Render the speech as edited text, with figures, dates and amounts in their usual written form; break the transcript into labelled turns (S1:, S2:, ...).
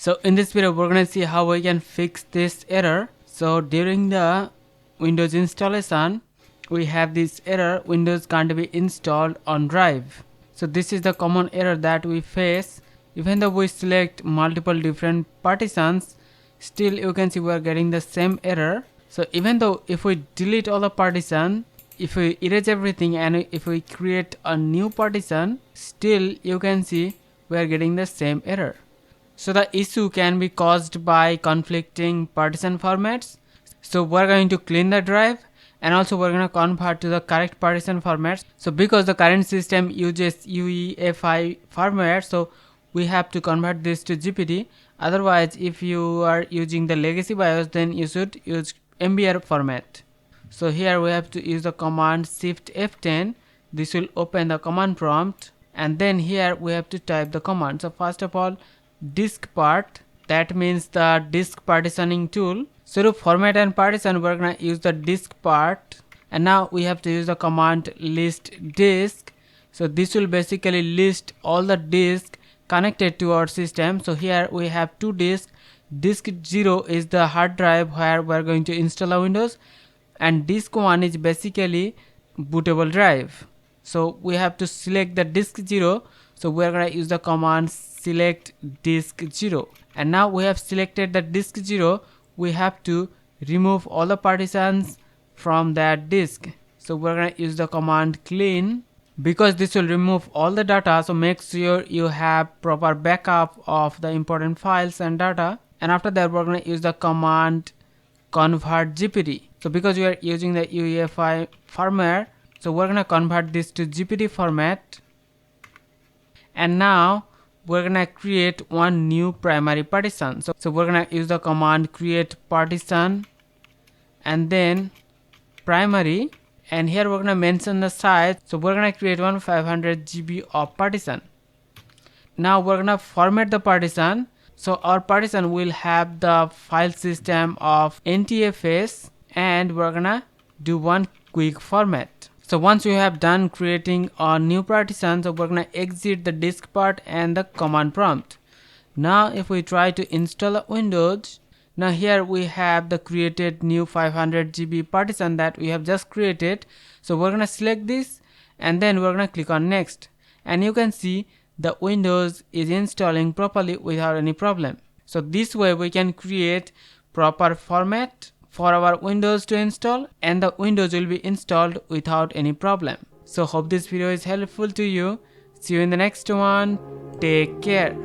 S1: So in this video we're gonna see how we can fix this error. So during the Windows installation we have this error, Windows can't be installed on drive. So this is the common error that we face. Even though we select multiple different partitions, still you can see we are getting the same error. So even though if we delete all the partition, if we erase everything and if we create a new partition, still you can see we are getting the same error. So the issue can be caused by conflicting partition formats. So we're going to clean the drive and also we're going to convert to the correct partition formats. So because the current system uses UEFI format, so we have to convert this to GPT. Otherwise, if you are using the legacy BIOS, then you should use MBR format. So here we have to use the command Shift F10. This will open the command prompt, and then here we have to type the command. So first of all, disk part, that means the disk partitioning tool. So to format and partition, we're gonna use the disk part, and now we have to use the command list disk. So this will basically list all the disks connected to our system. So here we have two disks. Disk 0 is the hard drive where we're going to install a Windows, and disk 1 is basically bootable drive. So we have to select the disk 0. So we're gonna use the command select disk 0, and now we have selected the disk 0. We have to remove all the partitions from that disk. So we're gonna use the command clean, because this will remove all the data. So make sure you have proper backup of the important files and data. And after that we're going to use the command convert GPT. So because we are using the UEFI format, so we're going to convert this to GPT format. And now we're going to create one new primary partition. So we're going to use the command create partition and then primary. And here we're going to mention the size. So we're going to create one 500 GB of partition. Now we're going to format the partition. So our partition will have the file system of NTFS, and we're going to do one quick format. So once you have done creating a new partition, so we're going to exit the disk part and the command prompt. Now if we try to install Windows, now here we have the created new 500 GB partition that we have just created. So we're going to select this and then we're going to click on next, and you can see the Windows is installing properly without any problem. So this way we can create proper format for our Windows to install, and the Windows will be installed without any problem. So hope this video is helpful to you. See you in the next one. Take care.